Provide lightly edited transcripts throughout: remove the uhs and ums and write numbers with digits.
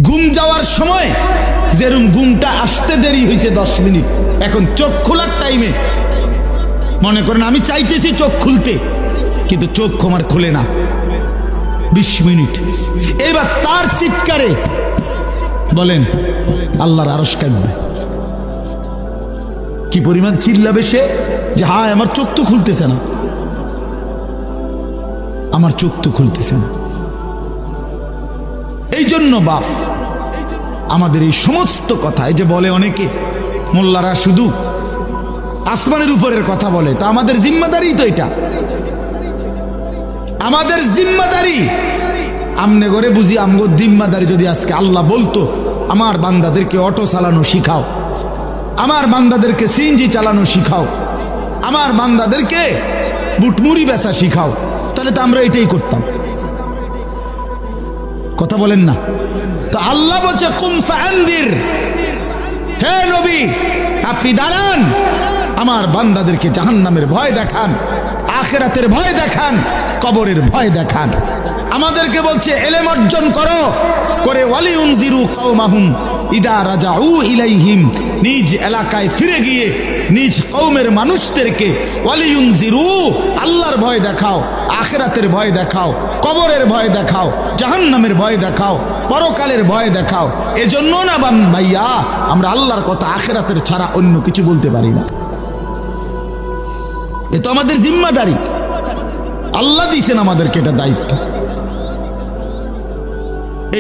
ঘুম যাওয়ার সময় যেরকম ঘুমটা আসতে দেরি হয়েছে 10 মিনিট, এখন চোখ খোলার টাইমে মনে করেন আমি চাইতেছি চোখ খুলতে, কিন্তু চোখ আমার খুলে না 20 মিনিট। এবার তার চিৎকারে বলেন আল্লাহর আরশ কাঁপবে। কি পরিমাণ চিল্লাবে সে যে হায় আমার চোখ তো খুলতেছে না, আমার চোখ তো খুলতেছে না। এই জন্য বাপ আমাদের এই সমস্ত কথা, এই যে বলে অনেকে মোল্লারা শুধু আসমানের উপরের কথা বলে, তো আমাদের জিম্মাদারি তো এটা, আমাদের জিম্মাদারি। আমনে করে বুঝি আমগো জিম্মাদারি যদি আজকে আল্লাহ বলতো আমার বান্দাদেরকে অটো চালানো শিখাও, আমার বান্দাদেরকে সিএনজি চালানো শিখাও, আমার বান্দাদেরকে বুটমুড়ি বেচা শিখাও, তাহলে তো আমরা এটাই করতাম। কথা বলেন না? তো আল্লাহ বলছে কুম ফাআনদির, হে নবী আপনি দাঁড়ান, আমার বান্দাদেরকে জাহান্নামের ভয় দেখান, আখিরাতের ভয় দেখান, কবরের ভয় দেখান। আমাদেরকে বলছে ইলম অর্জন করো, করে ওয়ালিউনজিরু কওমাহুম ইদা রাজাউ ইলাইহিম, নিজ এলাকায় ফিরে গিয়ে নিজ কওমের মানুষদেরকে ওয়ালিউনজিরু, আল্লাহর ভয় দেখাও, আখিরাতের ভয় দেখাও, কবরের ভয় দেখাও, জাহান্নামের ভয় দেখাও, পরকালের ভয় দেখাও। এজন্য না ভাইয়া আমরা আল্লাহর কথা আখিরাতের ছাড়া অন্য কিছু বলতে পারি না। এ তো আমাদের জিম্মাদারি, আল্লাহ দিয়েছেন আমাদেরকে এটা দায়িত্ব।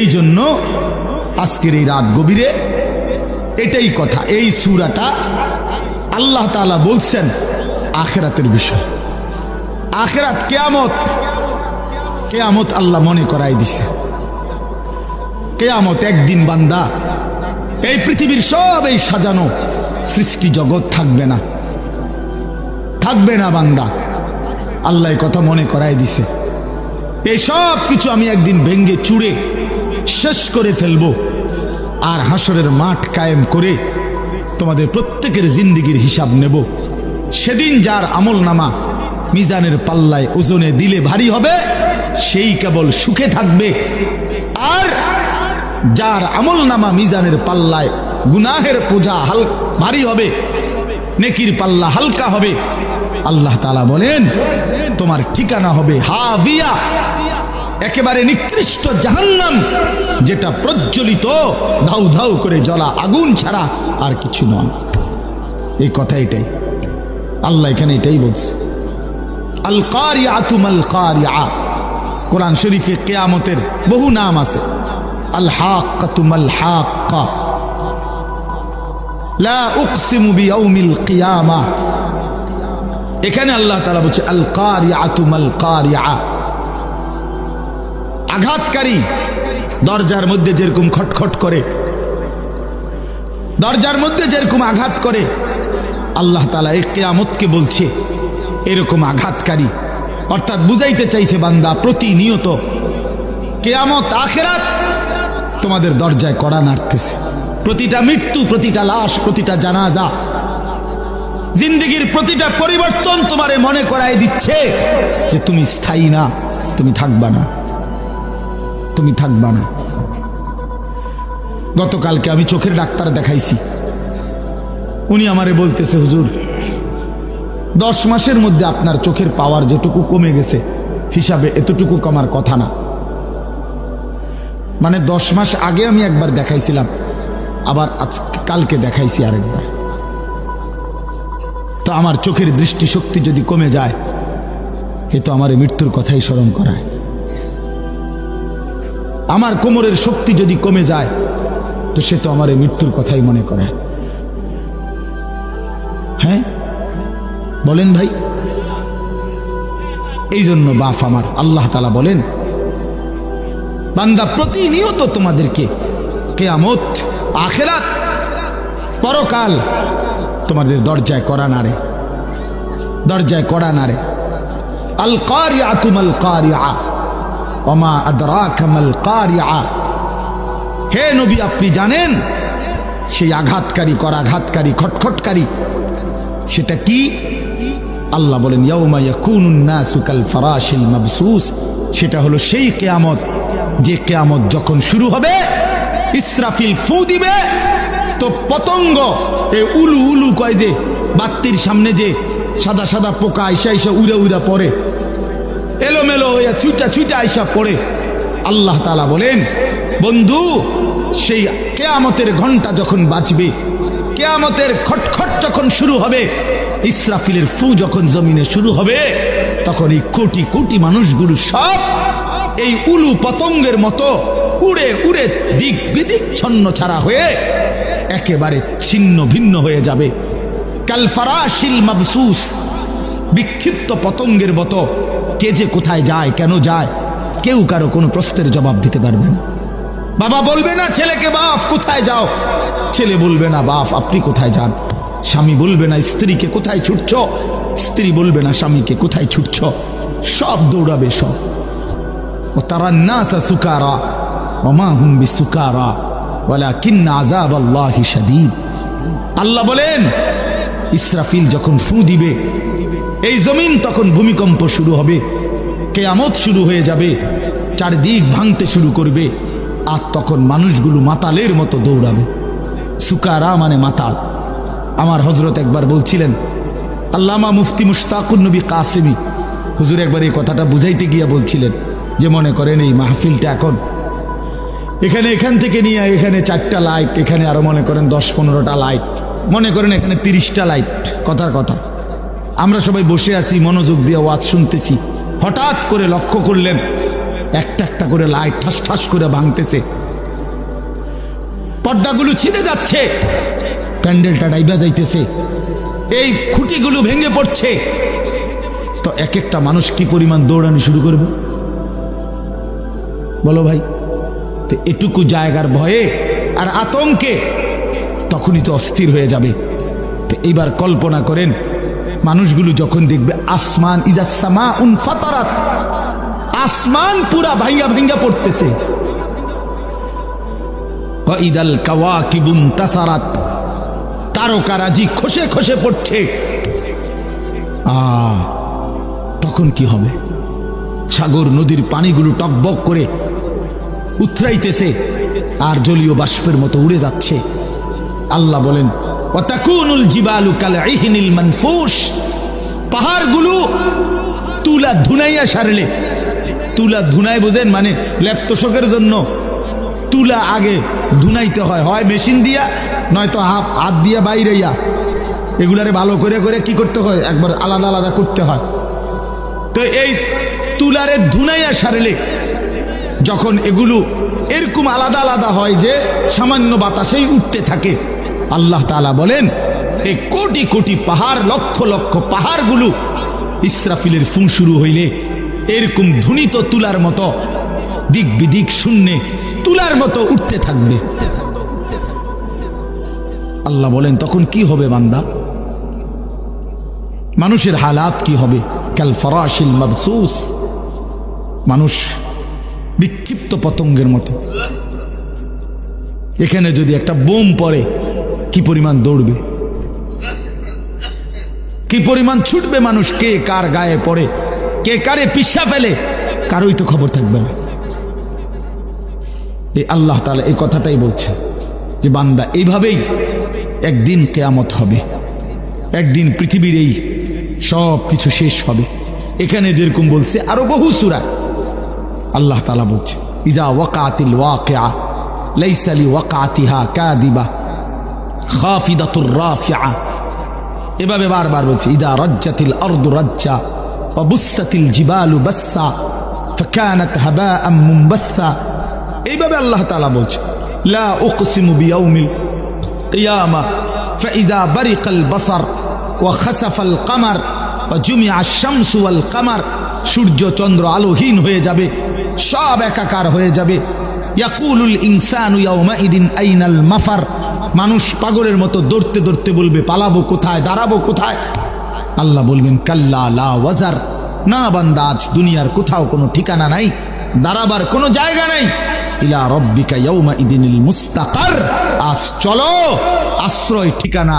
এই জন্য আজকের এই রাত গভীরে এটাই কথা, এই সূরাটা আল্লাহ তাআলা বলছেন আখিরাতের বিষয়। আখিরাত কিয়ামত, কিয়ামত আল্লাহ মনে করাই দিছে। কিয়ামত একদিন বান্দা এই পৃথিবীর সব এই সাজানো সৃষ্টি জগৎ থাকবে না, থাকবে না বান্দা, আল্লাহ কথা মনে করাই দিছে। এই সব কিছু আমি একদিন ভেঙ্গে চুরে শেষ করে ফেলবো, আর হাসরের মাঠ কায়েম করে তোমাদের প্রত্যেকের জিন্দেগির হিসাব নেব। সেদিন যার আমল নামা মিজানের পাল্লায় ওজনে দিলে ভারী হবে, সেই কেবল সুখে থাকবে, আর যার আমল নামা মিজানের পাল্লায় গুনাহের বোঝা ভারী হবে, নেকির পাল্লা হালকা হবে, আল্লাহ তাআলা বলেন তোমার ঠিকানা হবে হাভিয়া, একেবারে নিকৃষ্ট জাহান্নাম, যেটা প্রজ্বলিত ধাউ ধাউ করে জ্বলা আগুন ছাড়া আর কিছু নয়। এই কথা এটাই আল্লাহ এখানে এটাই বলছে। আল কারিআতু মাল কারিআ, কোরআন শরীফে কিয়ামতের বহু নাম আছে। আল হাক্কাতু মাল হাক্কা, লা উকসিমু বিয়াউমিল কিয়ামা, এখানে আল্লাহ তাআলা বলছে আল কারিআতু মাল কারিআ, আঘাতকারী। দরজার মধ্যে যেরকম খটখট করে, দরজার মধ্যে যেরকম আঘাত করে, আল্লাহ তাআলা এই কিয়ামতকে বলছে এরকম আঘাতকারী। অর্থাৎ বুঝাইতে চাইছে বান্দা প্রতিনিয়ত কিয়ামত আখিরাত তোমাদের দরজায় কড়া নাড়তেছে। প্রতিটা মৃত্যু, প্রতিটা লাশ, প্রতিটা জানাজা, জিন্দেগির প্রতিটা পরিবর্তন তোমারে মনে করাই দিচ্ছে যে তুমি স্থায়ী না, তুমি থাকবা না, তুমি থাকবা না। গতকালকে আমি চোখের ডাক্তার দেখাইছি, উনি আমারে বলতেছে হুজুর 10 মাসের মধ্যে আপনার চোখের পাওয়ার যেটুকু কমে গেছে হিসাবে এতটুকু কমার কথা না। মানে 10 মাস আগে আমি একবার দেখাইছিলাম, আবার কালকে দেখাইছি আরেকবার। তো আমার চোখের দৃষ্টিশক্তি যদি কমে যায়, এ তো আমার মৃত্যুর কথাই স্মরণ করায়। আমার কোমরের শক্তি যদি কমে যায়, তো সে তো আমার মৃত্যুর কথাই মনে করায়। হ্যাঁ বলেন ভাই? এই জন্য বাপ আমার আল্লাহ তাআলা বলেন বান্দা প্রতিনিয়ত তোমাদেরকে কিয়ামত, আখিরাত, পরকাল তোমাদের দরজায় কড়া নাড়ে, দরজায় কড়া নাড়ে। আল কারিআতু মাল কারিআ ওমা আদরাকা মাল কারিআ, হে নবী আপনি জানেন সেই আঘাতকারী, করাঘাতকারী, খটখটকারী সেটা কি? আল্লাহ বলেন ইয়াউমা ইয়াকুনুন নাসু কাল ফারাশিল মাবসুস, সেটা হলো সেই কিয়ামত যে কিয়ামত যখন শুরু হবে ইসরাফিল ফু দিবে তো পতঙ্গ এই উলু উলু কয় যে বাত্তির সামনে যে সাদা সাদা পোকা আইসা আইসা উড়া উড়া পড়ে, এলোমেলো হইয়া ছুটা ছুটা আইসা পড়ে। আল্লাহ তাআলা বলেন, বন্ধু সেই কিয়ামতের ঘন্টা যখন বাজবে, কিয়ামতের খটখট যখন শুরু হবে, ইসরাফিলের ফু যখন জমিনে শুরু হবে, তখন এই কোটি কোটি মানুষগুলো সব এই উলু পতঙ্গের মতো উড়ে উড়ে দিক বিদিক ছন্ন ছাড়া হয়ে একেবারে ছিন্ন ভিন্ন হয়ে যাবে। কাল ফারাশিল মাবসুস, বিক্ষিপ্ত পতঙ্গের মতো। কে যে কোথায় যায়, কেন যায়, কেউ কারো কোনো প্রশ্নের জবাব দিতে পারবে না। বাবা বলবে না ছেলেকে, বাপ কোথায় যাও, ছেলে বলবে না বাপ আপনি কোথায় যান, স্বামী বলবে না স্ত্রীকে কোথায় ছুটছ, স্ত্রী বলবে না স্বামীকে কোথায় ছুটছ, সব দৌড়াবে সব। ও তারা নাসা সুকারা ওয়া মা হুম বিসুকারা ওয়ালাকিন্না আযাবাল্লাহি শাদীদ। আল্লাহ বলেন, ইসরাফিল যখন ফু দিবে, এই জমিন তখন ভূমিকম্প শুরু হবে, কিয়ামত শুরু হয়ে যাবে, চারদিক ভাঙতে শুরু করবে, আর তখন মানুষগুলো মাতালের মতো দৌড়াবে। সুকারা মানে মাতাল। আমার হযরত একবার বলছিলেন, আল্লামা মুফতি মুশতাকুন নবী কাসেমি হুজুর একবার এই কথাটা বুঝাইতে গিয়া বলছিলেন যে মনে করেন এই মাহফিলটা এখন এখান থেকে নিয়ে এখানে 4টা লাইট, এখানে আরো মনে করেন 10-15টা লাইট, মনে করেন এখানে 30টা লাইট, কথার কথা। আমরা সবাই বসে আছি, মনোযোগ দিয়ে ওয়াজ শুনতেছি, হঠাৎ করে লক্ষ্য করলেন একটা একটা করে লাইট ঠাস ঠাস করে ভাঙতেছে, পর্দাগুলো ছিঁড়ে যাচ্ছে, প্যান্ডেলটা ডাইবা যাইতেছে, এই খুঁটিগুলো ভেঙে পড়ছে। তো এক একটা মানুষ কি পরিমাণ দৌড়ানি শুরু করবে বলো ভাই? তো এটুকু জায়গার ভয়ে আর আতঙ্কে তখনই তো অস্থির হয়ে যাবে। তো এইবার কল্পনা করেন, মানুষগুলো যখন দেখবে আসমান ইজা সামাউন ফাতারাত, আসমান পুরা ভাঙ্গা ভাঙ্গা পড়তেছে, ওয়া ইদাল কাওয়াকিবুন তাসারাত, তারকারাজি খসে খসে পড়ছে। তখন কি হবে? সাগর নদীর পানিগুলো টকবক করে উথরাইতেছে আর জলীয় বাষ্পের মতো উড়ে যাচ্ছে। আল্লাহ বলেন, ওয়া তাকুনুল জিবালু কালঈহিনিল মানফুশ, পাহাড়গুলো তুলা ধুনাইয়া সারলে, তুলা ধুনাই বোঝেন মানে লেপ তোষকের জন্য তুলা আগে ধুনাইতে হয়, হয় মেশিন দিয়া নয়তো হাত দিয়া বাইরেইয়া, এগুলারে ভালো করে করে কি করতে হয়, একবার আলাদা আলাদা করতে হয়। তো এই তুলারে ধুনাইয়া সারলে যখন এগুলো এরকম আলাদা আলাদা হয় যে সামান্য বাতাসেই উঠতে থাকে, আল্লাহ তাআলা বলেন এই কোটি কোটি পাহাড়, লক্ষ লক্ষ পাহাড়গুলো ইসরাফিলের ফু শুরু হইলে এরকম ধ্বনিত তুলার মতো দিক বিদিক শূন্যে তুলার মতো উঠতে থাকবে। আল্লাহ বলেন তখন কি হবে বান্দা, মানুষের হালাত কি হবে? কাল ফারাশিল মাবসুস, মানুষ বিক্ষিপ্ত পতঙ্গের মতো। এখানে যদি একটা বোম পড়ে কি পরিমাণ দৌড়বে, কি পরিমাণ ছুটবে মানুষ, কে কার গায়ে পড়ে, কে কারে পিষা ফেলে, কারোই তো খবর থাকবে না। এই আল্লাহ তাআলা এই কথাটাই বলছে যে বান্দা এইভাবেই একদিন কিয়ামত হবে, একদিন পৃথিবীর এই সব কিছু শেষ হবে। এখানে যেরকম বলছে আরো বহু সূরা আল্লাহ তাআলা বলছে, ইজা ওয়াকাতিল ওয়াকিআ লাইসা লিওয়াকাতিহা কাযিবা খাফিদাতুর রাফিআ, এভাবে বারবার বলছে, ইদা রাজ্জাতিল আরদু রাজ্জা ওয়া বুসসাতিল জিবালু বাসসা ফাকানাত হাবাআম মুনবাসসা। এইভাবে আল্লাহ তাআলা বলছে, লা উকসিমু বিয়াউমিল কিয়ামা ফাইযা বারিকাল বাসার ওয়া খাসাফাল কামার ওয়া জুমিআশ শামসু ওয়াল কামার, সূর্য চন্দ্র আলোহীন হয়ে যাবে, সব একাকার হয়ে যাবে। ইয়াকুলুল ইনসানু ইয়াউমাইদিন আইনাল মাফার, মানুষ পাগলের মতো দৌড়তে দৌড়তে বলবে পালাবো কোথায়, দাঁড়াবো কোথায়? আল্লাহ বলবেন কাল্লা লা ওয়াজার, না বান্দা আজ দুনিয়ার কোথাও কোনো ঠিকানা নাই, দাঁড়াবার কোনো জায়গা নাই। ইলা রব্বিকা ইয়াউমাইদিনিল মুস্তাকার, আজ চলো আশ্রয় ঠিকানা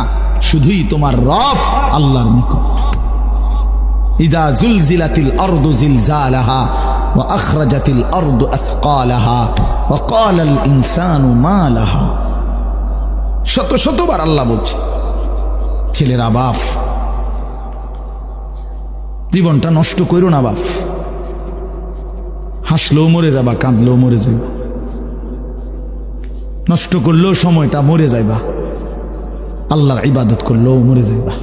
শুধুই তোমার রব আল্লাহর নিকট। ইদা জুলজিলাতিল আরদু জিলজালাহা وأخرجت الأرض أثقالها وقال الإنسان ما لها শত শতবার আল্লাহ বলছে ছেলেরা বাপ জীবনটা নষ্ট করো না বাপ হাসলেও মরে যাবা কাঁদলেও মরে যাইবা নষ্ট করলেও সময়টা মরে যাইবা আল্লাহর ইবাদত করলেও মরে যাইবা